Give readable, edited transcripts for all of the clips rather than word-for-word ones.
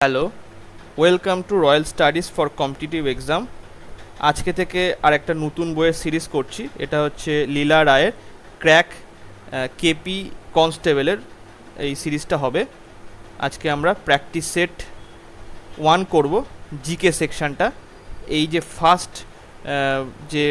Hello, welcome to royal studies for competitive exam. আজকে থেকে আর একটা নতুন বইয়ের সিরিজ করছি। এটা হচ্ছে লীলা রায়ের ক্র্যাক কেপি কনস্টেবলের এই সিরিজটা হবে। আজকে আমরা প্র্যাকটিস সেট 1 করব, জিকে সেকশানটা। এই যে ফার্স্ট যে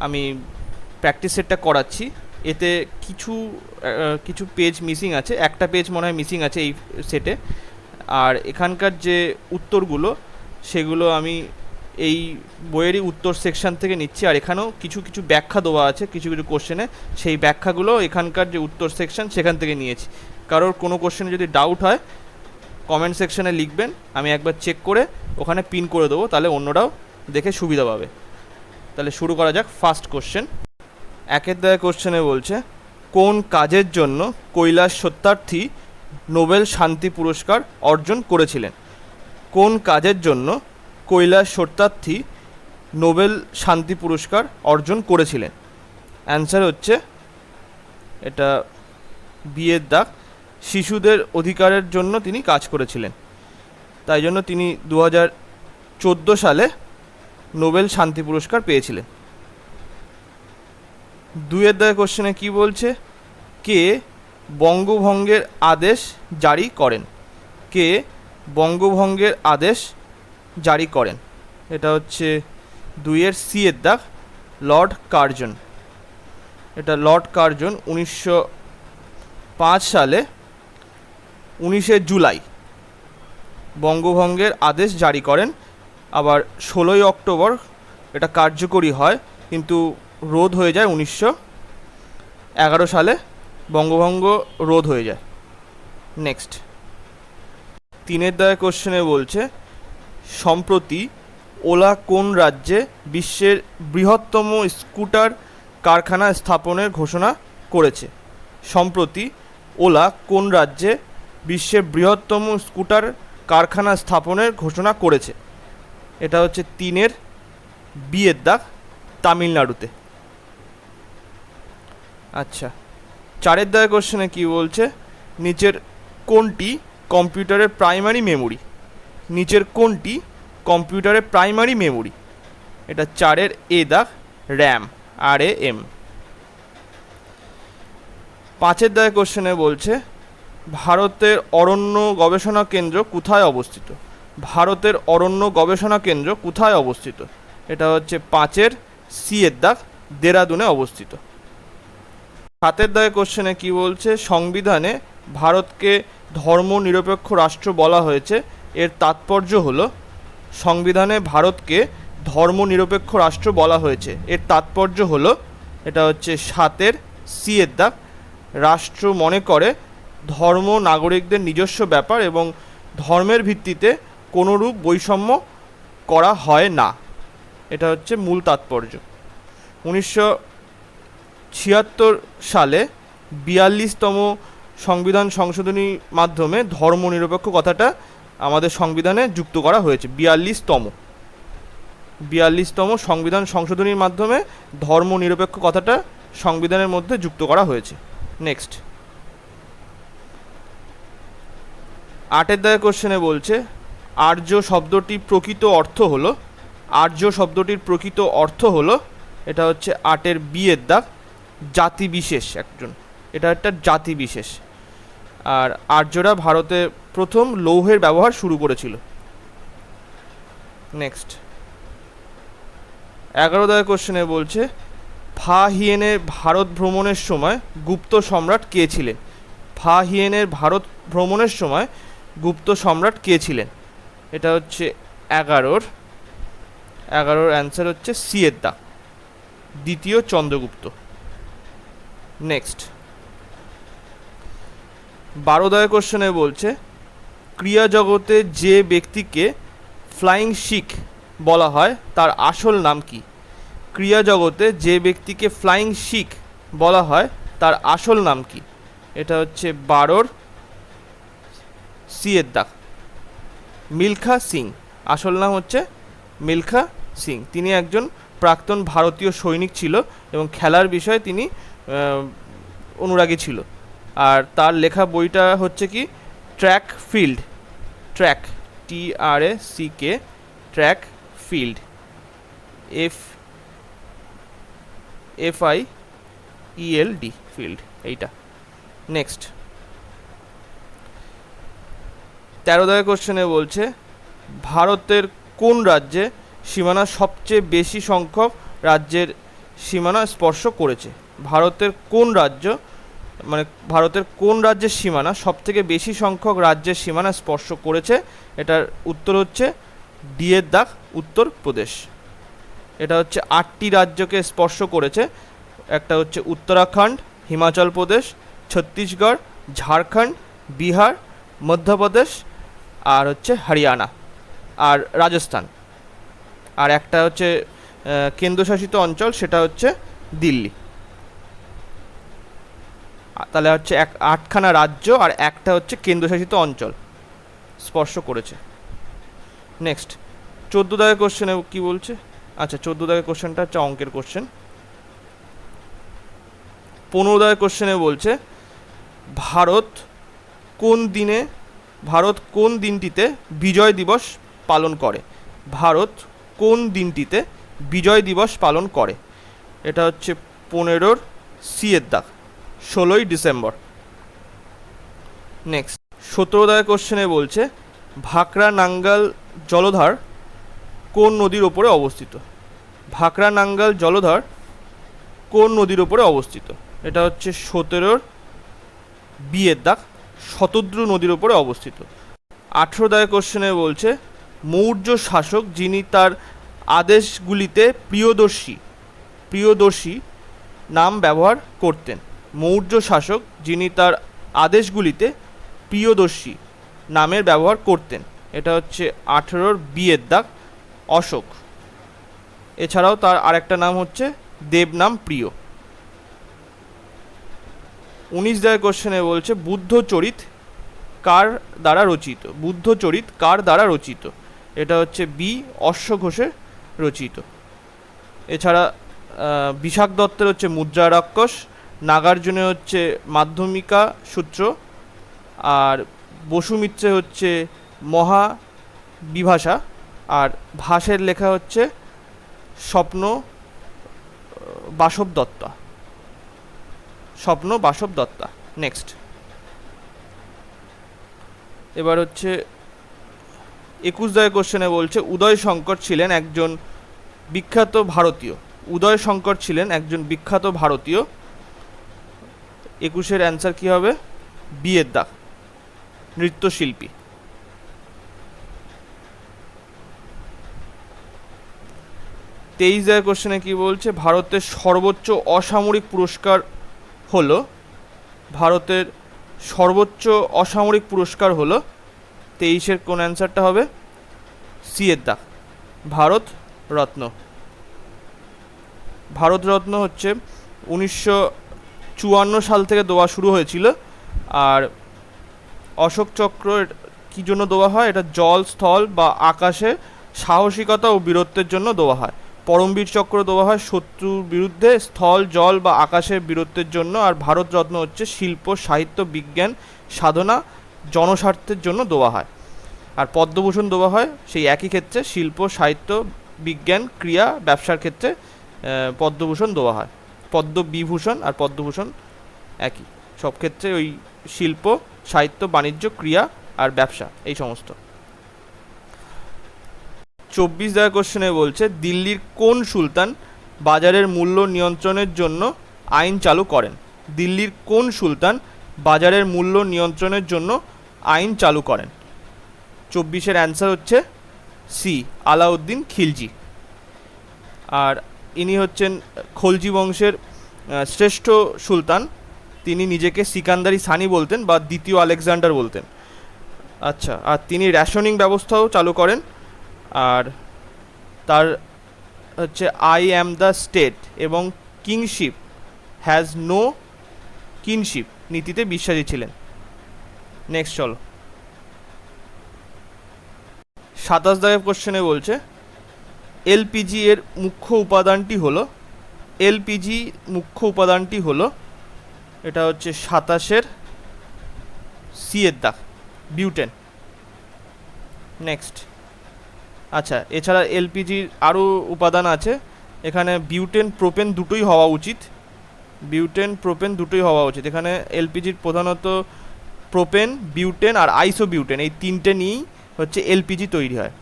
আমি প্র্যাকটিস সেটটা করাচ্ছি, এতে কিছু পেজ মিসিং আছে, একটা পেজ মনে হয় মিসিং আছে এই সেটে। আর এখানকার যে উত্তরগুলো সেগুলো আমি এই বইয়েরই উত্তর সেকশন থেকে নিচ্ছি। আর এখানেও কিছু কিছু ব্যাখ্যা দেওয়া আছে কিছু কিছু কোশ্চেনে, সেই ব্যাখ্যাগুলো এখানকার যে উত্তর সেকশন সেখান থেকে নিয়েছি। কারোর কোনো কোশ্চেনে যদি ডাউট হয় কমেন্ট সেকশনে লিখবেন, আমি একবার চেক করে ওখানে পিন করে দেবো, তাহলে অন্যরাও দেখে সুবিধা পাবে। তাহলে শুরু করা যাক। ফার্স্ট কোশ্চেন, একের দায়ে কোশ্চেনে বলছে, কোন কাজের জন্য কৈলাস সত্যার্থী নোবেল শান্তি পুরস্কার অর্জন করেছিলেন? কোন কাজের জন্য কৈলাস সত্যার্থী নোবেল শান্তি পুরস্কার অর্জন করেছিলেন? অ্যান্সার হচ্ছে এটা বিয়ের দাগ, শিশুদের অধিকারের জন্য তিনি কাজ করেছিলেন। তাই জন্য তিনি 2014 সালে নোবেল শান্তি পুরস্কার পেয়েছিলেন। দুইয়ের দাগে কোশ্চেনে কি বলছে, কে বঙ্গভঙ্গের আদেশ জারি করেন? কে বঙ্গভঙ্গের আদেশ জারি করেন? এটা হচ্ছে দুইয়ের সি এর দাগ, লর্ড কার্জন। এটা লর্ড কার্জন 1905 সালে 19শে জুলাই বঙ্গভঙ্গের আদেশ জারি করেন। আবার 16ই অক্টোবর এটা কার্যকরী হয়, কিন্তু রোধ হয়ে যায় 1911 সালে, বঙ্গভঙ্গ রোধ হয়ে যায়। নেক্সট, তিনের দায়ে কোশ্চেনে বলছে, সম্প্রতি ওলা কোন রাজ্যে বিশ্বের বৃহত্তম স্কুটার কারখানা স্থাপনের ঘোষণা করেছে? সম্প্রতি ওলা কোন রাজ্যে বিশ্বের বৃহত্তম স্কুটার কারখানা স্থাপনের ঘোষণা করেছে? এটা হচ্ছে তিনের বিয়ের দাগ, তামিলনাড়ুতে। আচ্ছা, চারের দাগে কোশ্চেনে কি বলছে, নিচের কোনটি কম্পিউটারের প্রাইমারি মেমোরি? নিচের কোনটি কম্পিউটারের প্রাইমারি মেমোরি? এটা চারের এ দাগ, র্যাম, RAM। পাঁচের দাগে কোশ্চেনে বলছে, ভারতের অরণ্য গবেষণা কেন্দ্র কোথায় অবস্থিত? ভারতের অরণ্য গবেষণা কেন্দ্র কোথায় অবস্থিত? এটা হচ্ছে পাঁচের সি এর দাগ, দেরাদুনে অবস্থিত। সাতের দাগে কোশ্চেনে কি বলছে, সংবিধানে ভারতকে ধর্মনিরপেক্ষ রাষ্ট্র বলা হয়েছে, এর তাৎপর্য হলো? সংবিধানে ভারতকে ধর্মনিরপেক্ষ রাষ্ট্র বলা হয়েছে, এর তাৎপর্য হলো? এটা হচ্ছে সাতের সি এর দাগ, রাষ্ট্র মনে করে ধর্ম নাগরিকদের নিজস্ব ব্যাপার এবং ধর্মের ভিত্তিতে কোনোরূপ বৈষম্য করা হয় না। এটা হচ্ছে মূল তাৎপর্য। 1976 সালে 42তম সংবিধান সংশোধনীর মাধ্যমে ধর্মনিরপেক্ষ কথাটা আমাদের সংবিধানে যুক্ত করা হয়েছে। 42তম সংবিধান সংশোধনীর মাধ্যমে ধর্মনিরপেক্ষ কথাটা সংবিধানের মধ্যে যুক্ত করা হয়েছে। নেক্সট, আটের দাগে কোশ্চেনে বলছে, আর্য শব্দটির প্রকৃত অর্থ হলো? আর্য শব্দটির প্রকৃত অর্থ হলো? এটা হচ্ছে আটের বিয়ের দাগ, জাতি বিশেষ একজন। এটা একটা জাতি বিশেষ। আর আর্যরা ভারতে প্রথম লৌহের ব্যবহার শুরু করেছিল। নেক্সট, 11 দাগে কোশ্চেনে বলছে, ফা হিয়েনের ভারত ভ্রমণের সময় গুপ্ত সম্রাট কে ছিলেন? ফা হিয়েনের ভারত ভ্রমণের সময় গুপ্ত সম্রাট কে ছিলেন? এটা হচ্ছে 11-র অ্যান্সার হচ্ছে সি এর দাগ, দ্বিতীয় চন্দ্রগুপ্ত। নেক্সট, 12 দাগে কোশ্চেনে বলছে, ক্রিয়া জগতে যে ব্যক্তিকে ফ্লাইং শিখ বলা হয় তার আসল নাম কি? ক্রিয়া জগতে যে ব্যক্তিকে ফ্লাইং শিখ বলা হয় তার আসল নাম কি? এটা হচ্ছে 12-র সি এর দাগ, মিলখা সিং। আসল নাম হচ্ছে মিলখা সিং। তিনি একজন প্রাক্তন ভারতীয় সৈনিক ছিল এবং খেলার বিষয়ে তিনি অনুরাগী ছিল। আর তার লেখা বইটা হচ্ছে কি, track field. Track, TRACK, track field, FIELD, field এইটা। নেক্সট 13 দাগের কোশ্চেনে বলছে ভারতের কোন রাজ্যে সীমানা সবচেয়ে বেশি সংখ্যক রাজ্যের সীমানা স্পর্শ করেছে? ভারতের কোন রাজ্য, মানে ভারতের কোন রাজ্যের সীমানা সবথেকে বেশি সংখ্যক রাজ্যের সীমানা স্পর্শ করেছে? এটার উত্তর হচ্ছে ডি এর দাগ, উত্তরপ্রদেশ। এটা হচ্ছে 8টি রাজ্যকে স্পর্শ করেছে। একটা হচ্ছে উত্তরাখণ্ড, হিমাচল প্রদেশ, ছত্তিশগড়, ঝাড়খণ্ড, বিহার, মধ্যপ্রদেশ, আর হচ্ছে হরিয়ানা আর রাজস্থান। আর একটা হচ্ছে কেন্দ্রশাসিত অঞ্চল, সেটা হচ্ছে দিল্লি। তাহলে হচ্ছে 8খানা রাজ্য আর একটা হচ্ছে কেন্দ্রশাসিত অঞ্চল স্পর্শ করেছে। নেক্সট 14 দাগের কোশ্চেনে কি বলছে? আচ্ছা 14 দাগের কোশ্চেনটা হচ্ছে অঙ্কের কোশ্চেন। 15 দাগের কোশ্চেনে বলছে ভারত কোন দিনটিতে বিজয় দিবস পালন করে? ভারত কোন দিনটিতে বিজয় দিবস পালন করে? এটা হচ্ছে 15 সি এর দাগ, 16ই ডিসেম্বর। নেক্সট 17 দাগের কোশ্চেনে বলছে ভাকরা নাঙ্গাল জলধার কোন নদীর ওপরে অবস্থিত? ভাকরা নাঙ্গাল জলধার কোন নদীর ওপরে অবস্থিত? এটা হচ্ছে 17 বি এর দাগ, শতদ্রু নদীর ওপরে অবস্থিত। 18 দাগের কোশ্চেনে বলছে মৌর্য শাসক যিনি তার আদেশগুলিতে প্রিয়দর্শী নাম ব্যবহার করতেন। মৌর্য শাসক যিনি তার আদেশগুলিতে প্রিয়দর্শী নামের ব্যবহার করতেন। এটা হচ্ছে 18 বি এর দাগ, অশোক। এছাড়াও তার আরেকটা নাম হচ্ছে দেবনাম প্রিয়। 19 দাগের কোশ্চেনে বলছে বুদ্ধচরিত কার দ্বারা রচিত? বুদ্ধচরিত কার দ্বারা রচিত? এটা হচ্ছে বি অশ্বঘোষের রচিত। এছাড়া বিশাখ দত্তের হচ্ছে মুদ্রা রাক্ষস, নাগার্জুনের হচ্ছে মাধ্যমিকা সূত্র, আর বসু মিত্রের হচ্ছে মহাবিভাষা, আর ভাসের লেখা হচ্ছে স্বপ্ন বাসব দত্তা। নেক্সট এবার হচ্ছে 21 দাগের কোশ্চেনে বলছে উদয় শঙ্কর ছিলেন একজন বিখ্যাত ভারতীয়। 21-এর অ্যান্সার কি হবে? বি এর দাগ, নৃত্যশিল্পী। 23 দাগের কোশ্চেনে কি বলছে ভারতের সর্বোচ্চ অসামরিক পুরস্কার হলো? ভারতের সর্বোচ্চ অসামরিক পুরস্কার হলো 23-এর কোন অ্যান্সারটা হবে? সি এর দাগ, ভারত রত্ন। ভারতরত্ন হচ্ছে 1954 সাল থেকে দেওয়া শুরু হয়েছিল। আর অশোক চক্র কী জন্য দেওয়া হয়? এটা জল, স্থল বা আকাশে সাহসিকতা ও বীরত্বের জন্য দেওয়া হয়। পরমবীর চক্র দেওয়া হয় শত্রুর বিরুদ্ধে স্থল, জল বা আকাশের বীরত্বের জন্য। আর ভারতরত্ন হচ্ছে শিল্প, সাহিত্য, বিজ্ঞান, সাধনা, জনস্বার্থের জন্য দেওয়া হয়। আর পদ্মভূষণ দেওয়া হয় সেই একই ক্ষেত্রে, শিল্প, সাহিত্য, বিজ্ঞান, ক্রিয়া, ব্যবসার ক্ষেত্রে পদ্মভূষণ দেওয়া হয়। পদ্মবিভূষণ আর পদ্মভূষণ একই, সব ক্ষেত্রে ওই শিল্প, সাহিত্য, বাণিজ্য, ক্রিয়া আর ব্যবসা এই সমস্ত। 24 দাগের কোশ্চেনে বলছে দিল্লির কোন সুলতান বাজারের মূল্য নিয়ন্ত্রণের জন্য আইন চালু করেন? দিল্লির কোন সুলতান বাজারের মূল্য নিয়ন্ত্রণের জন্য আইন চালু করেন? 24-এর অ্যান্সার হচ্ছে সি, আলাউদ্দিন খিলজি। আর ইনি হচ্ছেন খলজি বংশের শ্রেষ্ঠ সুলতান। তিনি নিজেকে সিকান্দারি সানি বলতেন বা দ্বিতীয় আলেকজান্ডার বলতেন। আচ্ছা, আর তিনি রেশনিং ব্যবস্থাও চালু করেন। আর তার হচ্ছে আই অ্যাম দ্য স্টেট এবং কিংশিপ হ্যাজ নো কিনশিপ নীতিতে বিশ্বাসী ছিলেন। নেক্সট চলো 27 দাগের কোশ্চেনে বলছে এলপিজি এর মুখ্য উপাদানটি হলো এটা হচ্ছে 27-এর সি এর দাগ, বিউটেন। নেক্সট, আচ্ছা এছাড়া এলপিজির আরও উপাদান আছে, এখানে বিউটেন প্রোপেন দুটোই হওয়া উচিত, বিউটেন প্রোপেন দুটোই হওয়া উচিত। এখানে এলপিজির প্রধানত প্রোপেন, বিউটেন আর আইসোবিউটেন এই তিনটে নিয়েই হচ্ছে এলপিজি তৈরি হয়,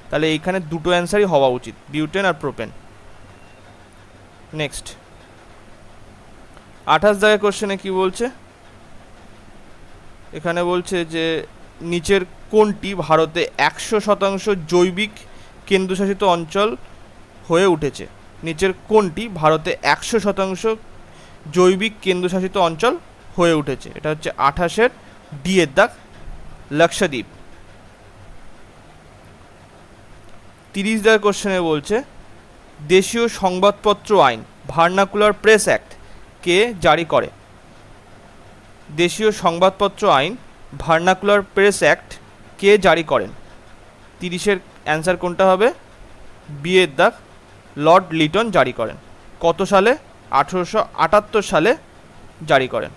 তাহলে এইখানে দুটো অ্যান্সারই হওয়া উচিত, বিউটেন আর প্রোপেন। নেক্সট 28 দাগের কোশ্চেনে কি বলছে, এখানে বলছে যে নিচের কোনটি ভারতে 100% জৈবিক কেন্দ্রশাসিত অঞ্চল হয়ে উঠেছে, নিচের কোনটি ভারতে 100% জৈবিক কেন্দ্রশাসিত অঞ্চল হয়ে উঠেছে, এটা হচ্ছে 28-এর ডি এর দাগ, লাক্ষাদ্বীপ। 30 দাগের কোশ্চেনে বলছে দেশীয় সংবাদপত্র আইন ভার্নাকুলার প্রেস অ্যাক্ট কে জারি করে, দেশীয় সংবাদপত্র আইন ভার্নাকুলার প্রেস অ্যাক্ট কে জারি করেন, 30-এর অ্যান্সার কোনটা হবে, বি এর দাগ, লর্ড লিটন জারি করেন। কত সালে, 1878 সালে জারি করেন,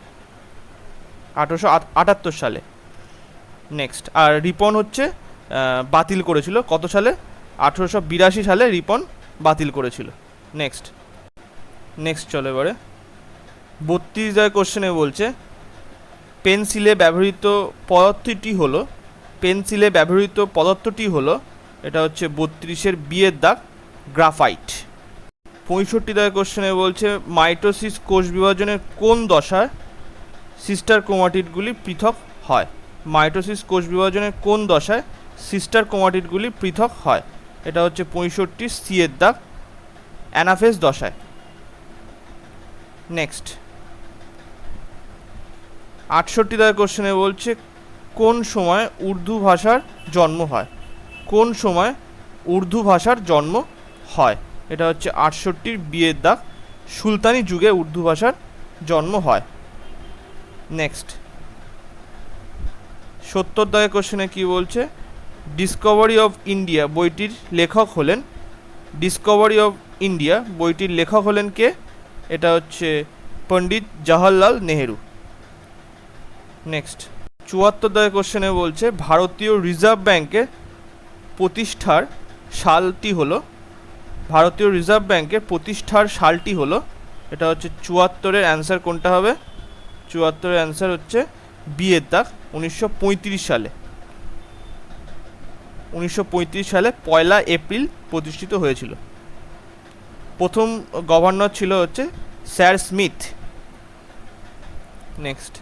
1878 সালে। নেক্সট, আর রিপন হচ্ছে বাতিল করেছিল কত সালে, 1882 সালে রিপন বাতিল করেছিল। নেক্সট, চলো এবারে 32 দাগের কোশ্চেনে বলছে পেন্সিলে ব্যবহৃত পদার্থটি হলো, পেন্সিলে ব্যবহৃত পদার্থটি হলো, এটা হচ্ছে 32-এর বি এর দাগ, গ্রাফাইট। 65 দাগের কোশ্চেনে বলছে মাইটোসিস কোষ বিভাজনের কোন দশায় সিস্টার ক্রোমাটিডগুলি পৃথক হয়, মাইটোসিস কোষ বিভাজনের কোন দশায় সিস্টার ক্রোমাটিডগুলি পৃথক হয়, এটা হচ্ছে 65 সি এর দাগ, অ্যানাফেজ দশায়। নেক্সট 68 দাগের কোশ্চেনে বলছে কোন সময় উর্দু ভাষার জন্ম হয়, কোন সময় উর্দু ভাষার জন্ম হয়, এটা হচ্ছে 68-র বি এর দাগ, সুলতানি যুগে উর্দু ভাষার জন্ম হয়। নেক্সট 70 দাগের কোশ্চেনে কি বলছে ডিসকভারি অফ ইন্ডিয়া বইটির লেখক হলেন, ডিসকভারি অফ ইন্ডিয়া বইটির লেখক হলেন কে, এটা হচ্ছে পণ্ডিত জওহরলাল নেহেরু। নেক্সট 74 দাগের কোশ্চেনে বলছে ভারতীয় রিজার্ভ ব্যাংকের প্রতিষ্ঠার সালটি হলো, ভারতীয় রিজার্ভ ব্যাংকের প্রতিষ্ঠার সালটি হলো, এটা হচ্ছে 74-এর অ্যান্সার কোনটা হবে, 74-এর অ্যান্সার হচ্ছে বি এর দাগ, 1935 সালে, 1935 সালে 1 এপ্রিল প্রতিষ্ঠিত হয়েছিল। প্রথম গভর্নর ছিল হচ্ছে স্যার স্মিথ। নেক্সট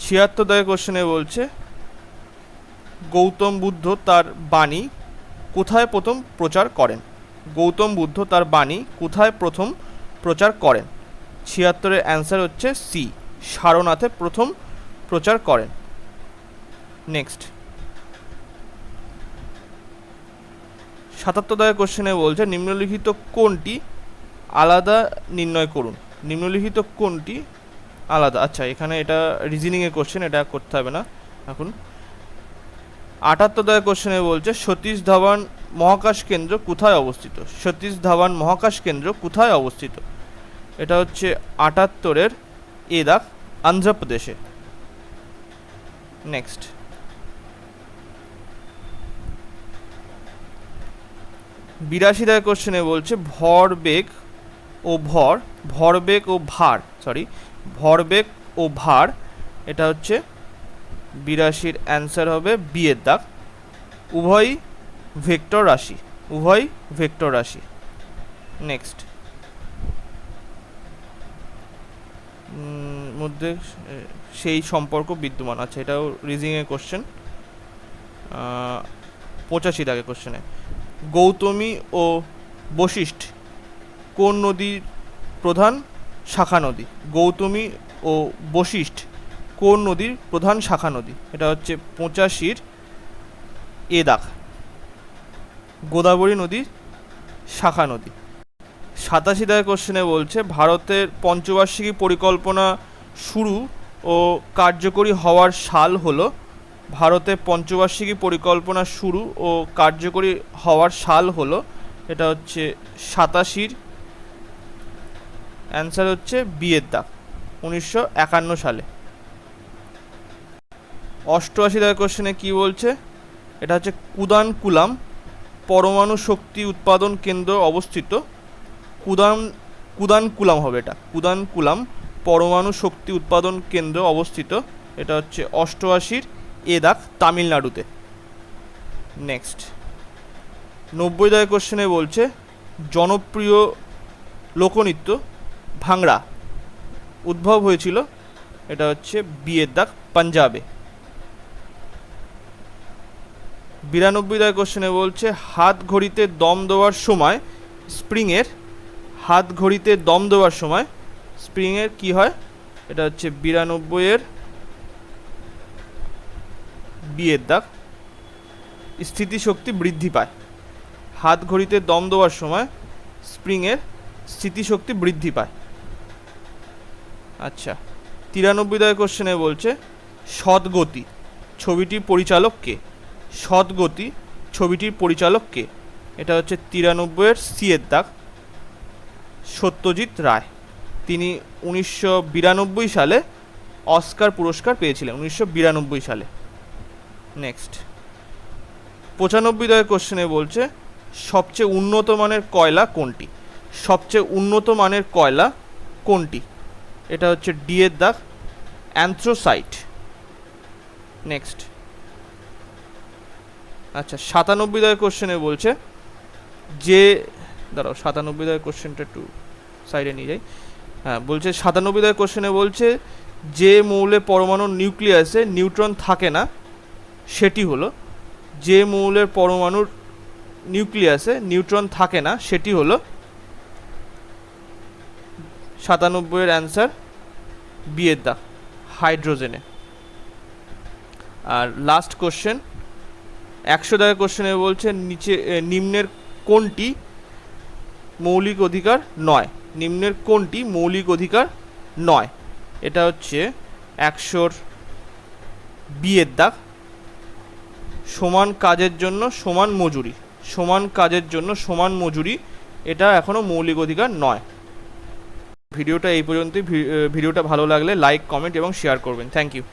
76 দাগের কোশ্চেনে বলছে গৌতম বুদ্ধ তার বাণী কোথায় প্রথম প্রচার করেন, গৌতম বুদ্ধ তার বাণী কোথায় প্রথম প্রচার করেন, 76-এর অ্যান্সার হচ্ছে সি, সারনাথে প্রথম প্রচার করেন। নেক্সট 77 দাগের কোশ্চেনে বলছে নিম্নলিখিত কোনটি আলাদা নির্ণয় করুন, নিম্নলিখিত কোনটি আলাদা, আচ্ছা এখানে এটা রিজনিংয়ের কোশ্চেন, এটা করতে হবে না এখন। 78 দাগের কোশ্চেনে বলছে সতীশ ধাওয়ান মহাকাশ কেন্দ্র কোথায় অবস্থিত, সতীশ ধাওয়ান মহাকাশ কেন্দ্র কোথায় অবস্থিত, এটা হচ্ছে 78-এর এ দাগ, অন্ধ্রপ্রদেশে। নেক্সট 82 দাগের কোশ্চেনে বলছে ভরবেগ ও ভর, ভরবেগ ও ভার, সরি ভরবেগ ও ভার, এটা হচ্ছে 82-র অ্যান্সার হবে বি এর দাগ, উভয় ভেক্টর রাশি, উভয় ভেক্টর রাশি। নেক্সট মধ্যে সেই সম্পর্ক বিদ্যমান, আচ্ছা এটাও রিজনিংয়ের কোশ্চেন। 85 দাগের কোশ্চেনে গৌতমী ও বশিষ্ঠ কোন নদীর প্রধান শাখা নদী, গৌতমী ও বশিষ্ঠ কোন নদীর প্রধান শাখা নদী, এটা হচ্ছে 85-র এ দাগ, গোদাবরী নদীর শাখা নদী। 87 দাগের কোশ্চেনে বলছে ভারতের পঞ্চবার্ষিকী পরিকল্পনা শুরু ও কার্যকরী হওয়ার সাল হলো, ভারতের পঞ্চবার্ষিকী পরিকল্পনা শুরু ও কার্যকরী হওয়ার সাল হলো, এটা হচ্ছে 87-র অ্যান্সার হচ্ছে বি এর দাগ, 1951 সালে। 88 দাগের কোশ্চেনে কি বলছে এটা হচ্ছে কুদানকুলাম পরমাণু শক্তি উৎপাদন কেন্দ্র অবস্থিত। কুদানকুলাম হবে এটা, কুদানকুলাম পরমাণু শক্তি উৎপাদন কেন্দ্র অবস্থিত। এটা হচ্ছে 88 এ দাগ, তামিলনাড়ুতে। নেক্সট 90 দাগের কোশ্চেনে বলছে জনপ্রিয় লোকনৃত্য ভাংড়া উদ্ভব হয়েছিল। এটা হচ্ছে বিয়ের দাগ, পাঞ্জাবে। 92 দাগের কোশ্চেনে বলছে হাত ঘড়িতে দম দেওয়ার সময় স্প্রিংয়ের, হাত ঘড়িতে দম দেওয়ার সময় স্প্রিংয়ের কি হয়? এটা হচ্ছে 92 বিয়ের দাগ, স্থিতিশক্তি বৃদ্ধি পায়। হাত ঘড়িতে দম দেওয়ার সময় স্প্রিংয়ের স্থিতিশক্তি বৃদ্ধি পায়। আচ্ছা 93 দাগের কোশ্চেনে বলছে সৎগতি ছবিটির পরিচালক কে? সৎগতি ছবিটির পরিচালক কে? এটা হচ্ছে 93 সি এর দাগ, সত্যজিৎ রায়। তিনি 1992 সালে অস্কার পুরস্কার পেয়েছিলেন, 1992 সালে। নেক্সট 95 দাগের কোশ্চেনে বলছে সবচেয়ে উন্নত মানের কয়লা কোনটি? সবচেয়ে উন্নত মানের কয়লা কোনটি? এটা হচ্ছে ডি এর দাগ, অ্যান্থ্রোসাইট। নেক্সট আচ্ছা 97 দাগের কোশ্চেনে বলছে যে, দাঁড়াও 97 দাগের কোশ্চেনটা একটু সাইডে নিয়ে যাই। হ্যাঁ বলছে 97 দাগের কোশ্চেনে বলছে যে মৌলের পরমাণুর নিউক্লিয়াসে নিউট্রন থাকে না সেটি হলো, যে মৌলের পরমাণুর নিউক্লিয়াসে নিউট্রন থাকে না সেটি হলো 97 এর অ্যান্সার বি এর দাগ, হাইড্রোজেনে। আর লাস্ট কোশ্চেন 100 দাগের কোশ্চেনে বলছে নিচে নিম্নের কোনটি মৌলিক অধিকার নয়? নিম্নের কোনটি মৌলিক অধিকার নয়? এটা হচ্ছে 100 বি এর দাগ, সমান কাজের জন্য সমান মজুরি। সমান কাজের জন্য সমান মজুরি এটা এখনও মৌলিক অধিকার নয়। ভিডিওটা এই পর্যন্তই। ভিডিওটা ভালো লাগলে লাইক, কমেন্ট এবং শেয়ার করবেন। Thank you.